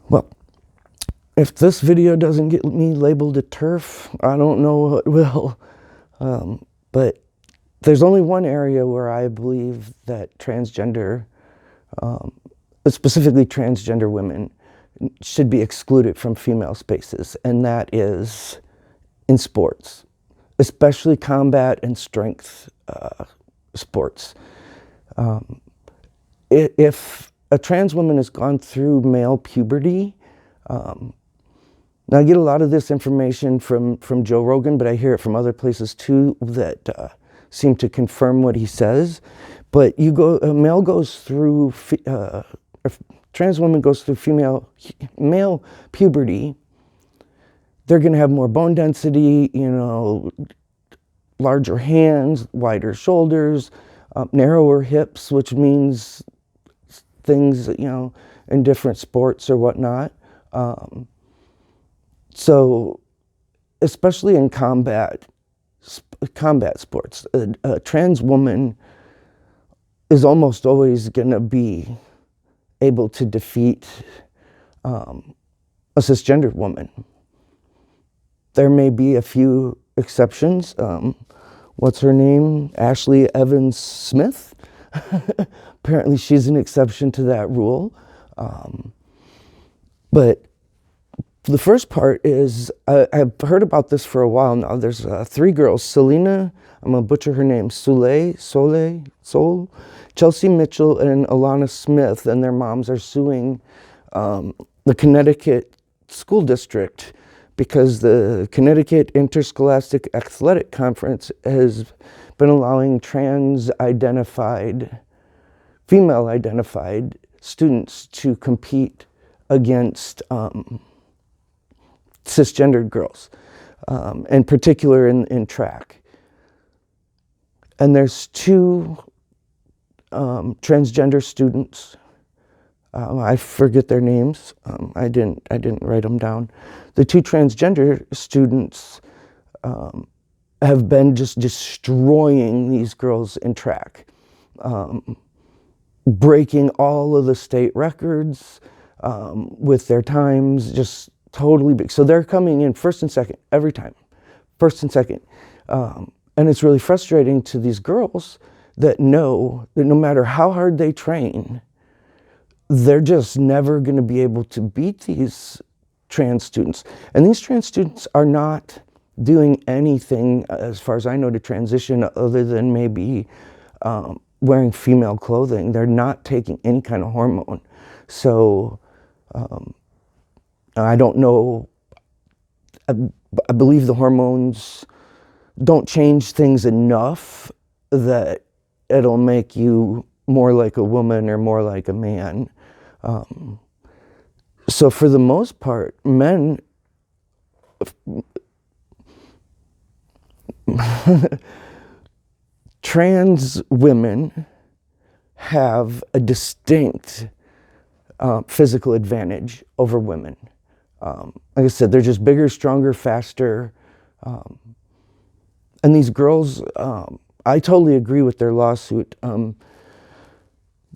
Well, if this video doesn't get me labeled a TERF, I don't know what will. But there's only one area where I believe that transgender, specifically transgender women, should be excluded from female spaces, and that is in sports, especially combat and strength sports. If a trans woman has gone through male puberty, now I get a lot of this information from Joe Rogan, but I hear it from other places too that seem to confirm what he says. But a male goes through, a trans woman goes through male puberty. They're going to have more bone density, larger hands, wider shoulders, narrower hips, which means things, in different sports or whatnot. So, especially in combat sports, a trans woman is almost always going to be able to defeat a cisgender woman. There may be a few exceptions. What's her name? Ashley Evans Smith. Apparently she's an exception to that rule. But the first part is, I've heard about this for a while now. There's 3 girls, Selena, I'm going to butcher her name, Soul, Chelsea Mitchell, and Alana Smith, and their moms are suing the Connecticut school district because the Connecticut Interscholastic Athletic Conference has been allowing female-identified students to compete against cisgendered girls, in particular in track. And there's 2 transgender students. I forget their names. I didn't write them down. The 2 transgender students have been just destroying these girls in track, breaking all of the state records with their times, just totally big. So they're coming in first and second every time, first and second. And it's really frustrating to these girls that know that no matter how hard they train, they're just never going to be able to beat these trans students. And these trans students are not doing anything, as far as I know, to transition other than maybe wearing female clothing. They're not taking any kind of hormone. So I don't know. I believe the hormones don't change things enough that it'll make you more like a woman or more like a man. So for the most part, men trans women have a distinct physical advantage over women. Like I said, they're just bigger, stronger, faster. And these girls, I totally agree with their lawsuit.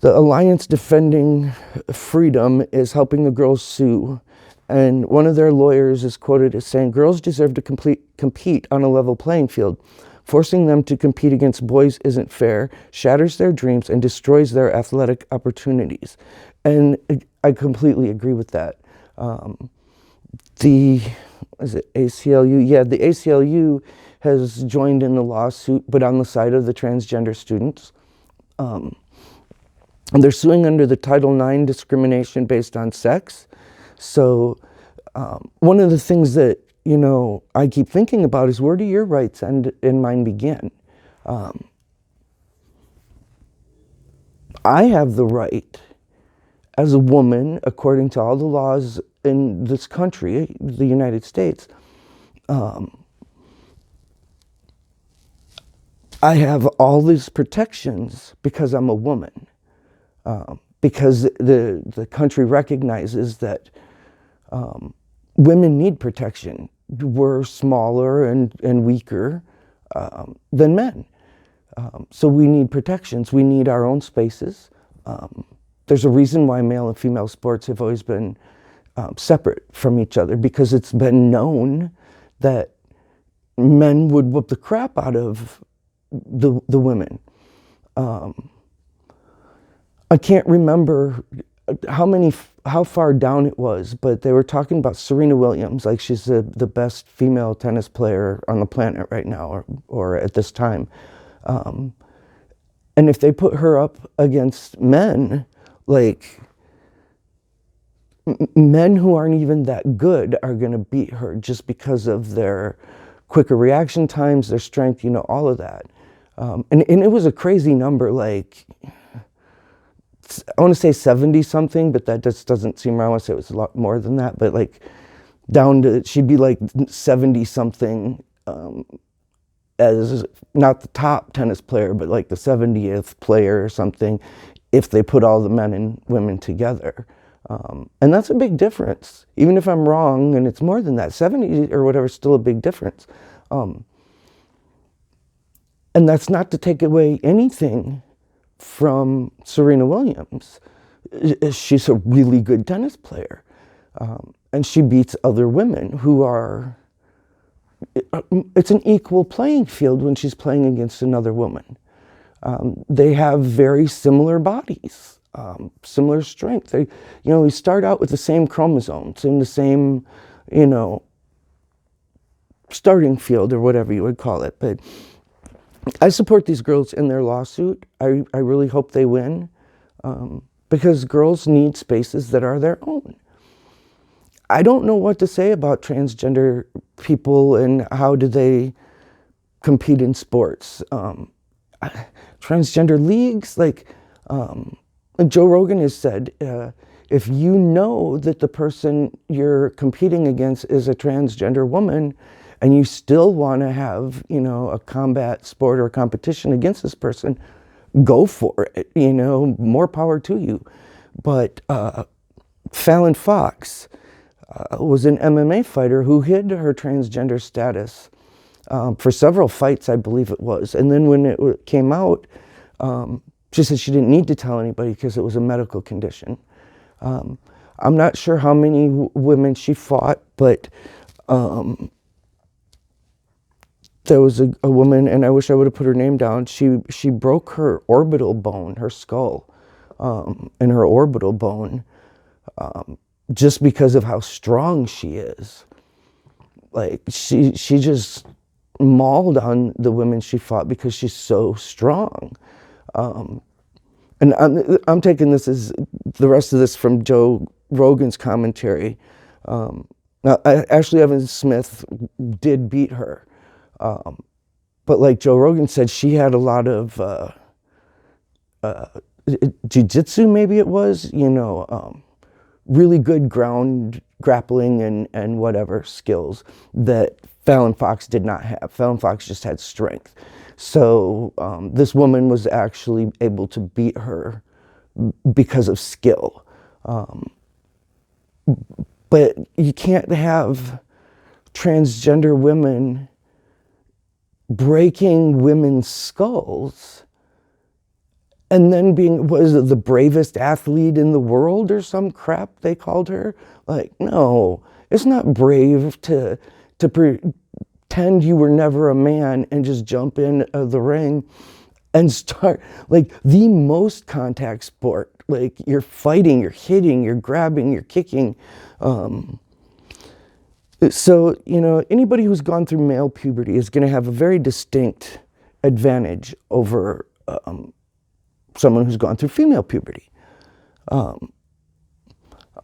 The Alliance Defending Freedom is helping the girls sue. And one of their lawyers is quoted as saying, "Girls deserve to compete on a level playing field. Forcing them to compete against boys isn't fair, shatters their dreams, and destroys their athletic opportunities." And I completely agree with that. Is it ACLU? Yeah, the ACLU has joined in the lawsuit, but on the side of the transgender students. And they're suing under the Title IX discrimination based on sex. So one of the things that, I keep thinking about is, where do your rights end and mine begin? I have the right as a woman, according to all the laws in this country, the United States, I have all these protections because I'm a woman. Because the country recognizes that women need protection. We're smaller and weaker than men. So we need protections. We need our own spaces. There's a reason why male and female sports have always been separate from each other, because it's been known that men would whoop the crap out of the women. I can't remember how far down it was, but they were talking about Serena Williams, like she's the best female tennis player on the planet right now, or at this time. And if they put her up against men, like men who aren't even that good are going to beat her just because of their quicker reaction times, their strength, you know, all of that. And it was a crazy number, like, I want to say 70 something, but that just doesn't seem right. I want to say it was a lot more than that, but like down to, she'd be like 70 something, as not the top tennis player, but like the 70th player or something, if they put all the men and women together. And that's a big difference. Even if I'm wrong, and it's more than that, 70 or whatever is still a big difference. And that's not to take away anything from Serena Williams. She's a really good tennis player. And she beats other women who are, it's an equal playing field when she's playing against another woman. They have very similar bodies, similar strength. They, you know, we start out with the same chromosomes in the same, you know, starting field or whatever you would call it. But I support these girls in their lawsuit. I really hope they win, because girls need spaces that are their own. I don't know what to say about transgender people and how do they compete in sports. Transgender leagues, like Joe Rogan has said, if you know that the person you're competing against is a transgender woman, and you still want to have, you know, a combat sport or competition against this person, go for it, you know, more power to you. But Fallon Fox was an MMA fighter who hid her transgender status for several fights, I believe it was. And then when it came out, she said she didn't need to tell anybody because it was a medical condition. I'm not sure how many women she fought, but there was a woman, and I wish I would have put her name down. She broke her orbital bone, her skull, and her orbital bone, just because of how strong she is. Like she just mauled on the women she fought because she's so strong. And I'm taking this as the rest of this from Joe Rogan's commentary. Now, Ashley Evans Smith did beat her. But like Joe Rogan said, she had a lot of jiu-jitsu, maybe it was, you know, really good ground grappling and whatever skills that Fallon Fox did not have. Fallon Fox just had strength. So this woman was actually able to beat her because of skill. But you can't have transgender women breaking women's skulls and then being, what is it, the bravest athlete in the world or some crap they called her? Like, no, it's not brave to pretend you were never a man and just jump in the ring and start, like, the most contact sport. Like, you're fighting, you're hitting, you're grabbing, you're kicking. So, you know, anybody who's gone through male puberty is going to have a very distinct advantage over someone who's gone through female puberty. I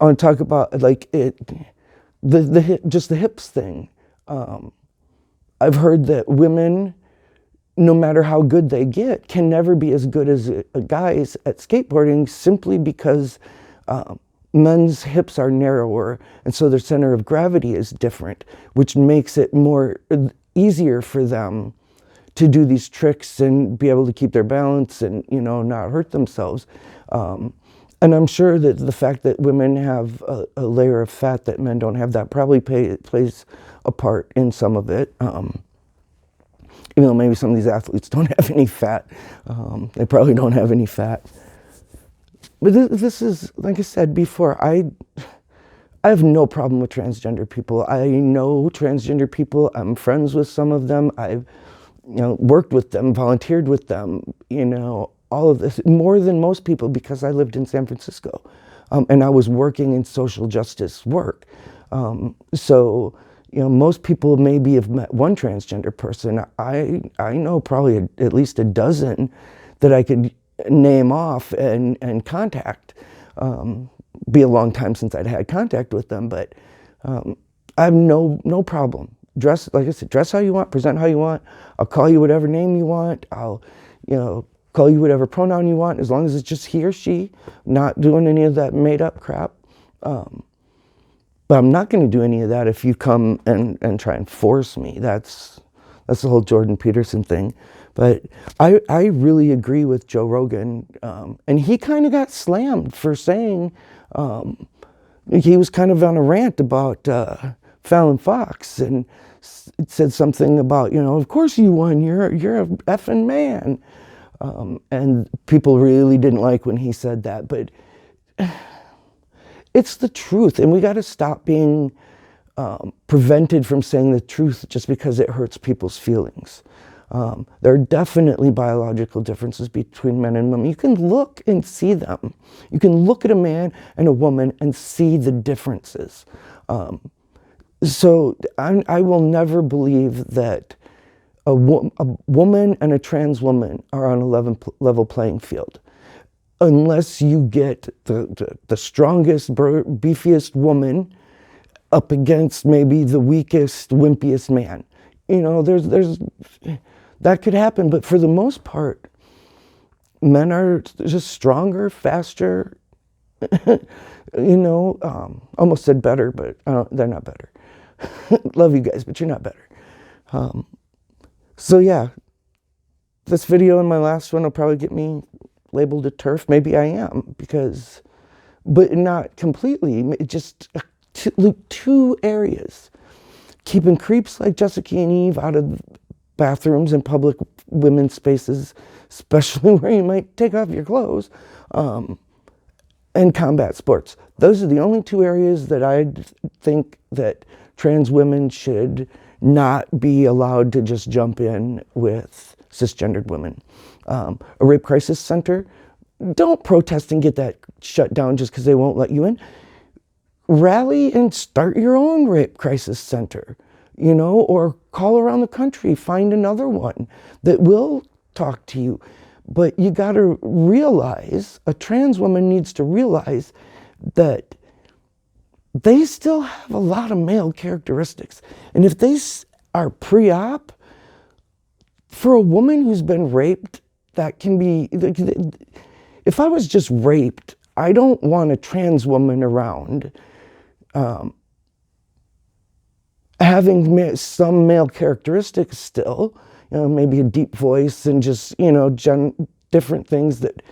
want to talk about, like, just the hips thing. I've heard that women, no matter how good they get, can never be as good as guys at skateboarding, simply because men's hips are narrower, and so their center of gravity is different, which makes it easier for them to do these tricks and be able to keep their balance and, you know, not hurt themselves. And I'm sure that the fact that women have a layer of fat that men don't have, that probably plays a part in some of it. Even though maybe some of these athletes don't have any fat. They probably don't have any fat. But this is, like I said before, I have no problem with transgender people. I know transgender people. I'm friends with some of them. I've, worked with them, volunteered with them, all of this, more than most people, because I lived in San Francisco. And I was working in social justice work. So, most people maybe have met one transgender person. I know probably at least a dozen that I could name off and contact. Be a long time since I'd had contact with them, but I have no problem. Dress, like I said, dress how you want, present how you want. I'll call you whatever name you want. I'll, call you whatever pronoun you want, as long as it's just he or she, not doing any of that made up crap. But I'm not going to do any of that if you come and try and force me. That's the whole Jordan Peterson thing. But I really agree with Joe Rogan. And he kind of got slammed for saying, he was kind of on a rant about Fallon Fox, and said something about, of course you won, you're a effing man. And people really didn't like when he said that, but it's the truth, and we got to stop being prevented from saying the truth just because it hurts people's feelings. There are definitely biological differences between men and women. You can look and see them. You can look at a man and a woman and see the differences. So I will never believe that a woman and a trans woman are on a level playing field, unless you get the strongest, beefiest woman up against maybe the weakest, wimpiest man. There's that could happen, but for the most part, men are just stronger, faster. Almost said better, but they're not better. Love you guys, but you're not better. So yeah, this video and my last one will probably get me labeled a TERF. Maybe I am, but not completely. It just two areas. Keeping creeps like Jessica and Eve out of bathrooms and public women's spaces, especially where you might take off your clothes, and combat sports. Those are the only two areas that I think that trans women should not be allowed to just jump in with cisgendered women. A rape crisis center, don't protest and get that shut down just because they won't let you in. Rally and start your own rape crisis center, or call around the country, find another one that will talk to you. But you got to realize, a trans woman needs to realize that they still have a lot of male characteristics. And if they are pre-op, for a woman who's been raped, that can be, if I was just raped, I don't want a trans woman around having some male characteristics still, maybe a deep voice and just, different things that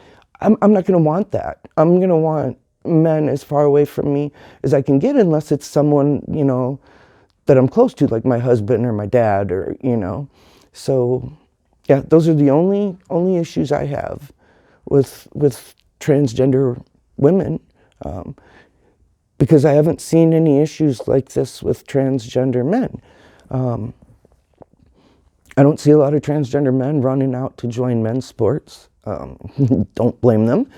I'm not going to want that. I'm going to want men as far away from me as I can get, unless it's someone, that I'm close to, like my husband or my dad, or, So, yeah, those are the only issues I have with transgender women, because I haven't seen any issues like this with transgender men. I don't see a lot of transgender men running out to join men's sports. Don't blame them,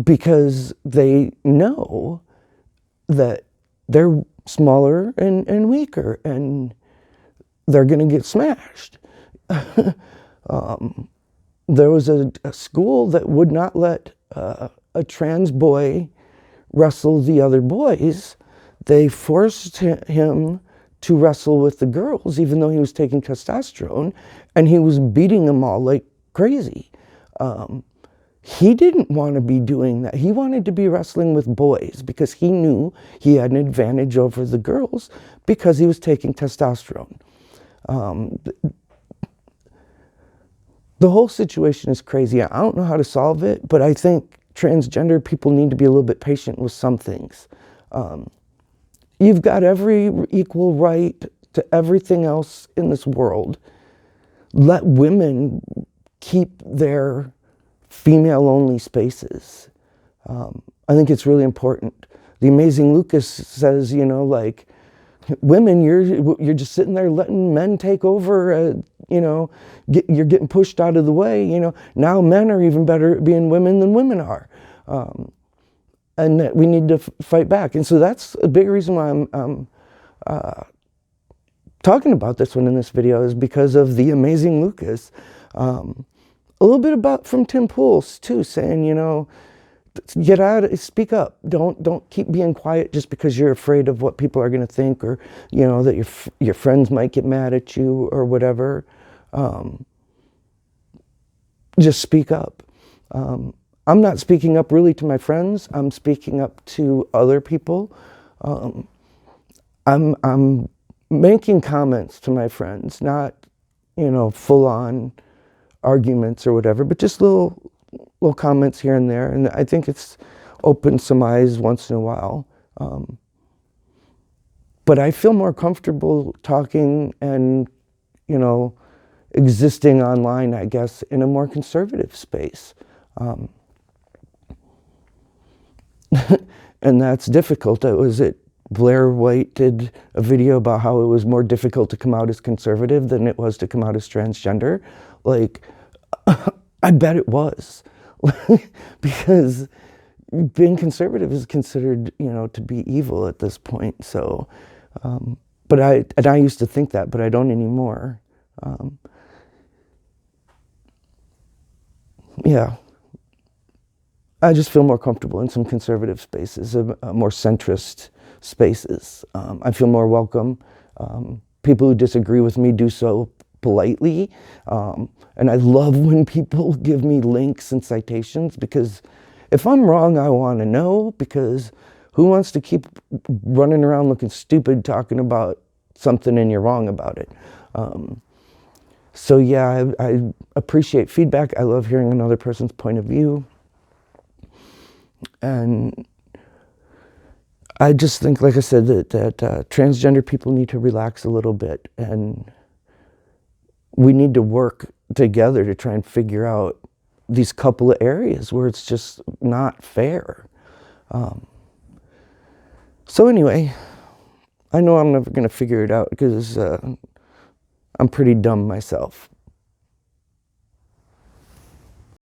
because they know that they're smaller and weaker, and they're going to get smashed. There was a school that would not let a trans boy wrestle the other boys. They forced him to wrestle with the girls, even though he was taking testosterone, and he was beating them all like crazy. He didn't want to be doing that. He wanted to be wrestling with boys because he knew he had an advantage over the girls because he was taking testosterone. The whole situation is crazy. I don't know how to solve it, but I think transgender people need to be a little bit patient with some things. You've got every equal right to everything else in this world. Let women keep their female-only spaces. I think it's really important. the amazing Lucas says, you know, like, women, you're just sitting there letting men take over. You know, you're getting pushed out of the way. You know, now men are even better at being women than women are, and that we need to fight back. And so that's a big reason why I'm talking about this one in this video, is because of the amazing Lucas. A little bit about from Tim Pool's too, saying, you know, get out, speak up. Don't keep being quiet just because you're afraid of what people are going to think, or, you know, that your friends might get mad at you or whatever. Just speak up. I'm not speaking up really to my friends. I'm speaking up to other people. I'm making comments to my friends, not, you know, full on arguments or whatever, but just little comments here and there, and I think it's opened some eyes once in a while. But I feel more comfortable talking and, you know, existing online, I guess, in a more conservative space. And that's difficult. Blair White did a video about how it was more difficult to come out as conservative than it was to come out as transgender. Like, I bet it was. Because being conservative is considered, you know, to be evil at this point. So, but I used to think that, but I don't anymore. Yeah, I just feel more comfortable in some conservative spaces, more centrist spaces. I feel more welcome. People who disagree with me do so politely. And I love when people give me links and citations, because if I'm wrong, I want to know, because who wants to keep running around looking stupid talking about something and you're wrong about it? So yeah, I appreciate feedback. I love hearing another person's point of view. And I just think, like I said, that transgender people need to relax a little bit, and we need to work together to try and figure out these couple of areas where it's just not fair. So anyway, I know I'm never going to figure it out, because I'm pretty dumb myself.